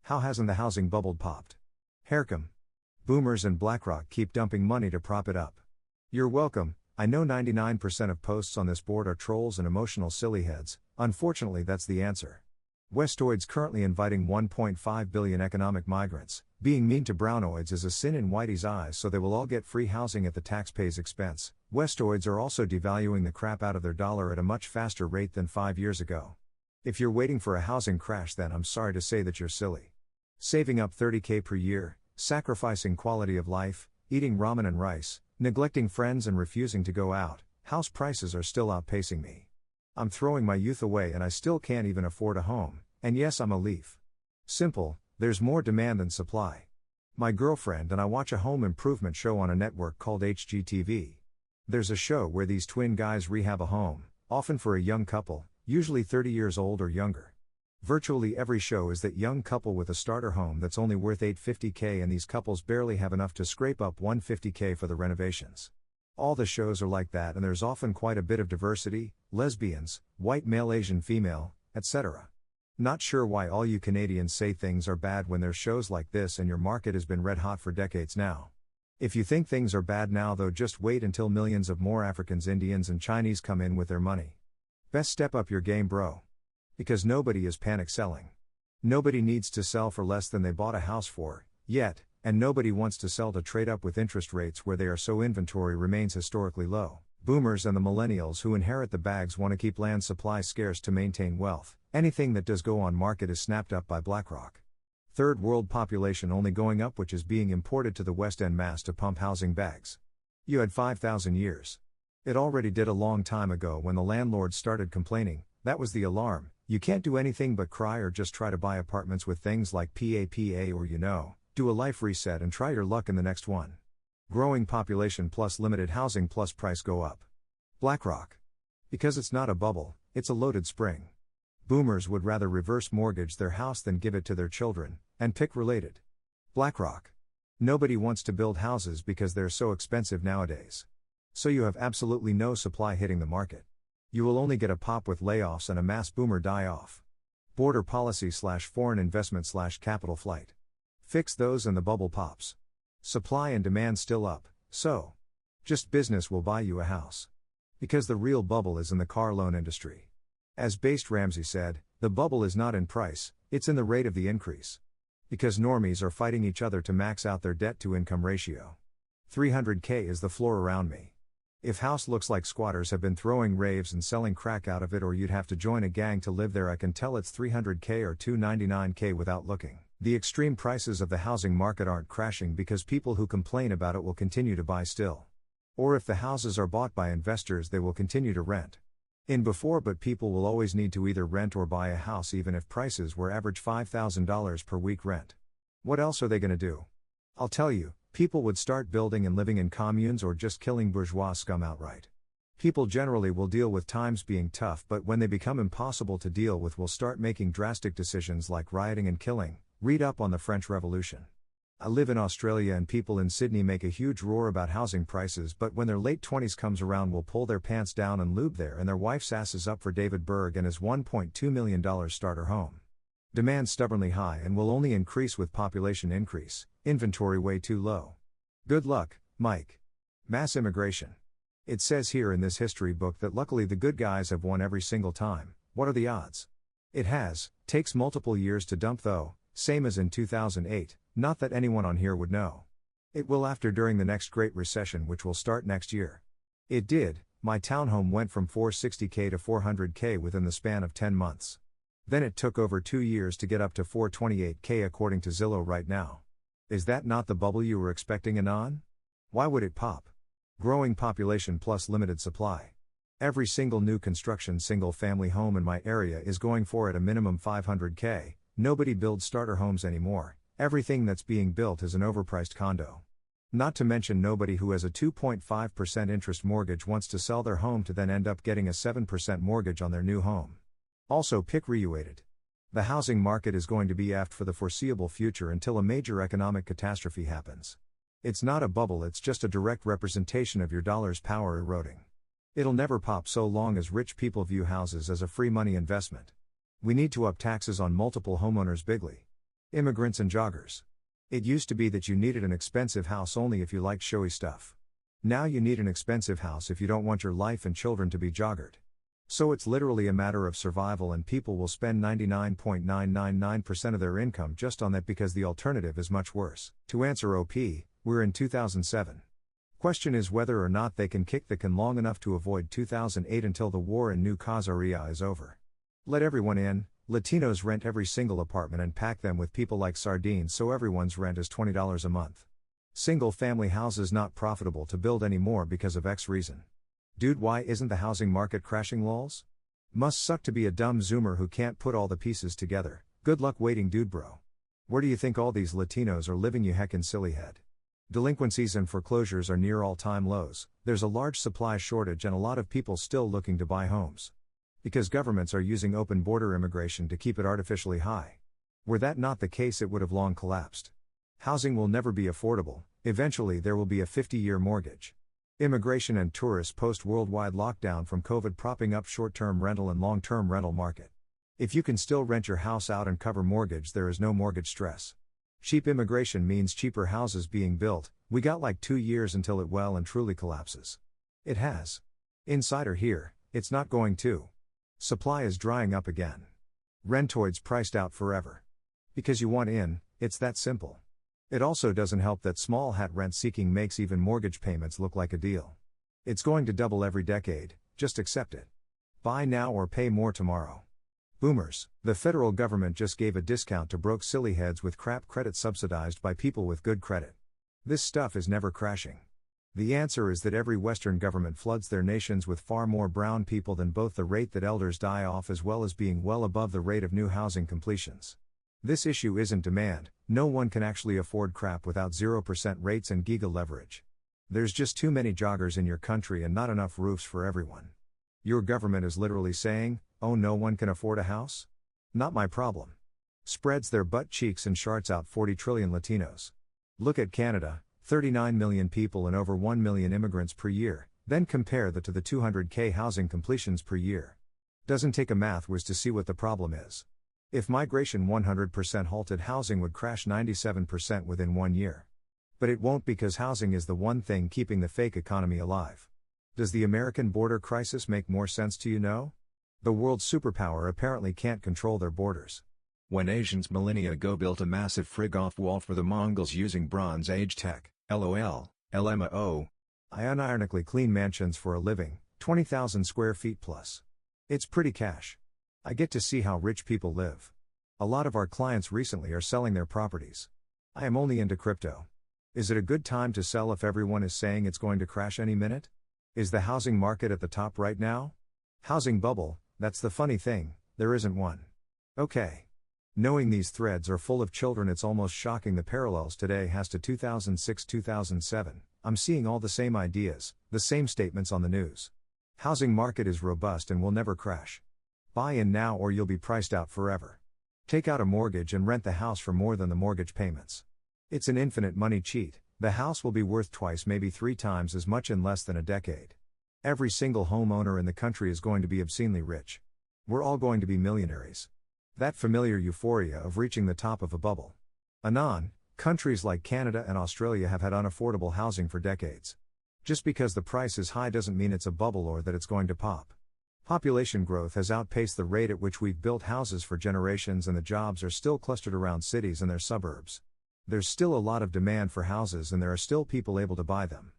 How hasn't the housing bubble popped? Haircom. Boomers and BlackRock keep dumping money to prop it up. You're welcome. I know 99% of posts on this board are trolls and emotional sillyheads. Unfortunately, that's the answer. Westoids currently inviting 1.5 billion economic migrants. Being mean to brownoids is a sin in whitey's eyes, so they will all get free housing at the taxpayer's expense. Westoids are also devaluing the crap out of their dollar at a much faster rate than 5 years ago. If you're waiting for a housing crash, then I'm sorry to say that you're silly. Saving up 30K per year, sacrificing quality of life, eating ramen and rice, neglecting friends and refusing to go out, house prices are still outpacing me. I'm throwing my youth away and I still can't even afford a home, and yes, I'm a leaf. Simple, there's more demand than supply. My girlfriend and I watch a home improvement show on a network called HGTV. There's a show where these twin guys rehab a home, often for a young couple, usually 30 years old or younger. Virtually every show is that young couple with a starter home that's only worth $850K, and these couples barely have enough to scrape up $150K for the renovations. All the shows are like that, and there's often quite a bit of diversity: lesbians, white male, Asian female, etc. Not sure why all you Canadians say things are bad when there's shows like this and your market has been red hot for decades now. If you think things are bad now though, just wait until millions of more Africans, Indians and Chinese come in with their money. Best step up your game, bro. Because nobody is panic selling. Nobody needs to sell for less than they bought a house for, yet, and nobody wants to sell to trade up with interest rates where they are, so inventory remains historically low. Boomers and the millennials who inherit the bags want to keep land supply scarce to maintain wealth. Anything that does go on market is snapped up by BlackRock. Third world population only going up, which is being imported to the West en masse to pump housing bags. You had 5,000 years. It already did a long time ago when the landlords started complaining. That was the alarm. You can't do anything but cry or just try to buy apartments with things like PAPA, or do a life reset and try your luck in the next one. Growing population plus limited housing plus price go up. BlackRock. Because it's not a bubble, it's a loaded spring. Boomers would rather reverse mortgage their house than give it to their children, and pick related. BlackRock. Nobody wants to build houses because they're so expensive nowadays. So you have absolutely no supply hitting the market. You will only get a pop with layoffs and a mass boomer die-off. Border policy / foreign investment / capital flight. Fix those and the bubble pops. Supply and demand still up, so just business will buy you a house. Because the real bubble is in the car loan industry. As Based Ramsey said, the bubble is not in price, it's in the rate of the increase. Because normies are fighting each other to max out their debt to income ratio. 300K is the floor around me. If house looks like squatters have been throwing raves and selling crack out of it, or you'd have to join a gang to live there, I can tell it's 300K or 299K without looking. The extreme prices of the housing market aren't crashing because people who complain about it will continue to buy still. Or if the houses are bought by investors, they will continue to rent. But people will always need to either rent or buy a house, even if prices were average $5,000 per week rent. What else are they going to do? I'll tell you, people would start building and living in communes or just killing bourgeois scum outright. People generally will deal with times being tough, but when they become impossible to deal with, will start making drastic decisions like rioting and killing. Read up on the French Revolution. I live in Australia and people in Sydney make a huge roar about housing prices, but when their late 20s comes around will pull their pants down and lube there and their wife's asses up for David Berg and his $1.2 million starter home. Demand stubbornly high and will only increase with population increase, inventory way too low. Good luck, Mike. Mass immigration. It says here in this history book that luckily the good guys have won every single time. What are the odds? It takes multiple years to dump though, same as in 2008, not that anyone on here would know. It will after during the next Great Recession, which will start next year. It did. My townhome went from $460K to $400K within the span of 10 months. Then it took over 2 years to get up to $428K according to Zillow right now. Is that not the bubble you were expecting, Anon? Why would it pop? Growing population plus limited supply. Every single new construction single-family home in my area is going for at a minimum $500K. Nobody builds starter homes anymore. Everything that's being built is an overpriced condo. Not to mention nobody who has a 2.5% interest mortgage wants to sell their home to then end up getting a 7% mortgage on their new home. Also pick reuated. The housing market is going to be aft for the foreseeable future until a major economic catastrophe happens. It's not a bubble, it's just a direct representation of your dollar's power eroding. It'll never pop so long as rich people view houses as a free money investment. We need to up taxes on multiple homeowners bigly. Immigrants and joggers. It used to be that you needed an expensive house only if you liked showy stuff. Now you need an expensive house if you don't want your life and children to be joggered. So it's literally a matter of survival, and people will spend 99.999% of their income just on that because the alternative is much worse. To answer OP, we're in 2007. Question is whether or not they can kick the can long enough to avoid 2008 until the war in New Khazaria is over. Let everyone in. Latinos rent every single apartment and pack them with people like sardines, so everyone's rent is $20 a month. Single-family houses not profitable to build anymore because of X reason. Dude, why isn't the housing market crashing lols? Must suck to be a dumb Zoomer who can't put all the pieces together. Good luck waiting, dude bro. Where do you think all these Latinos are living, you heckin' silly head? Delinquencies and foreclosures are near all-time lows. There's a large supply shortage and a lot of people still looking to buy homes. Because governments are using open border immigration to keep it artificially high. Were that not the case, it would have long collapsed. Housing will never be affordable. Eventually there will be a 50-year mortgage. Immigration and tourists post-worldwide lockdown from COVID propping up short-term rental and long-term rental market. If you can still rent your house out and cover mortgage, there is no mortgage stress. Cheap immigration means cheaper houses being built. We got like 2 years until it well and truly collapses. It has. Insider here, it's not going to. Supply is drying up again. Rentoids priced out forever. Because you want in, it's that simple. It also doesn't help that small hat rent seeking makes even mortgage payments look like a deal. It's going to double every decade, just accept it. Buy now or pay more tomorrow. Boomers, the federal government just gave a discount to broke silly heads with crap credit subsidized by people with good credit. This stuff is never crashing. The answer is that every Western government floods their nations with far more brown people than both the rate that elders die off as well as being well above the rate of new housing completions. This issue isn't demand. No one can actually afford crap without 0% rates and giga leverage. There's just too many joggers in your country and not enough roofs for everyone. Your government is literally saying, oh, no one can afford a house? Not my problem. Spreads their butt cheeks and charts out 40 trillion Latinos. Look at Canada, 39 million people and over 1 million immigrants per year, then compare that to the 200,000 housing completions per year. Doesn't take a math whiz to see what the problem is. If migration 100% halted, housing would crash 97% within 1 year. But it won't, because housing is the one thing keeping the fake economy alive. Does the American border crisis make more sense to you? No? The world's superpower apparently can't control their borders. When Asians millennia ago built a massive frig-off wall for the Mongols using Bronze Age tech, LOL, LMAO. I unironically clean mansions for a living, 20,000 square feet plus. It's pretty cash. I get to see how rich people live. A lot of our clients recently are selling their properties. I am only into crypto. Is it a good time to sell if everyone is saying it's going to crash any minute? Is the housing market at the top right now? Housing bubble, that's the funny thing, there isn't one. Okay. Knowing these threads are full of children, it's almost shocking the parallels today has to 2006-2007. I'm seeing all the same ideas, the same statements on the news. Housing market is robust and will never crash. Buy in now or you'll be priced out forever. Take out a mortgage and rent the house for more than the mortgage payments. It's an infinite money cheat. The house will be worth twice, maybe 3 times as much in less than a decade. Every single homeowner in the country is going to be obscenely rich. We're all going to be millionaires. That familiar euphoria of reaching the top of a bubble. Anon, countries like Canada and Australia have had unaffordable housing for decades. Just because the price is high doesn't mean it's a bubble or that it's going to pop. Population growth has outpaced the rate at which we've built houses for generations, and the jobs are still clustered around cities and their suburbs. There's still a lot of demand for houses and there are still people able to buy them.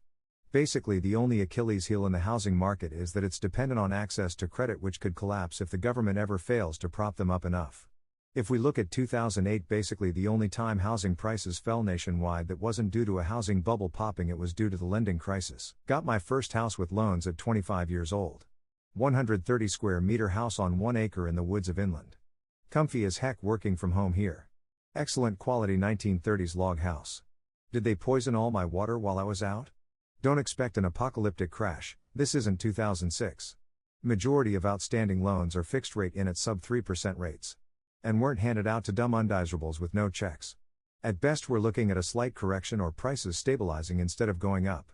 Basically, the only Achilles heel in the housing market is that it's dependent on access to credit, which could collapse if the government ever fails to prop them up enough. If we look at 2008, basically the only time housing prices fell nationwide that wasn't due to a housing bubble popping, it was due to the lending crisis. Got my first house with loans at 25 years old. 130 square meter house on 1 acre in the woods of inland. Comfy as heck working from home here. Excellent quality 1930s log house. Did they poison all my water while I was out? Don't expect an apocalyptic crash, this isn't 2006. Majority of outstanding loans are fixed rate in at sub 3% rates. And weren't handed out to dumb undesirables with no checks. At best we're looking at a slight correction or prices stabilizing instead of going up.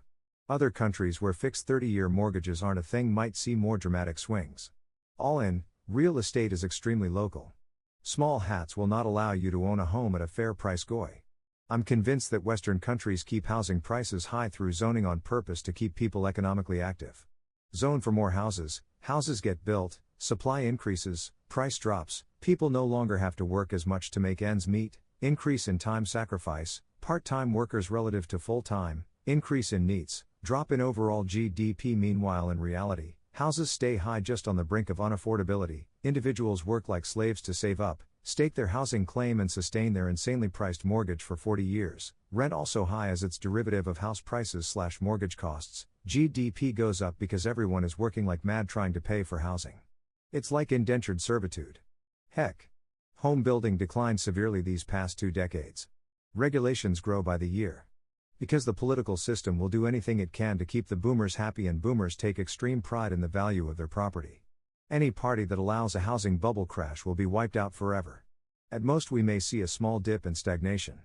Other countries where fixed 30-year mortgages aren't a thing might see more dramatic swings. All in, real estate is extremely local. Small hats will not allow you to own a home at a fair price. Goy. I'm convinced that Western countries keep housing prices high through zoning on purpose to keep people economically active. Zone for more houses, houses get built, supply increases, price drops, people no longer have to work as much to make ends meet, increase in time sacrifice, part-time workers relative to full-time, increase in needs, drop in overall GDP. Meanwhile, in reality, houses stay high just on the brink of unaffordability. Individuals work like slaves to save up, stake their housing claim and sustain their insanely priced mortgage for 40 years. Rent also high as its derivative of house prices/mortgage costs. GDP goes up because everyone is working like mad trying to pay for housing. It's like indentured servitude. Heck. Home building declined severely these past 2 decades. Regulations grow by the year. Because the political system will do anything it can to keep the boomers happy, and boomers take extreme pride in the value of their property. Any party that allows a housing bubble crash will be wiped out forever. At most we may see a small dip and stagnation.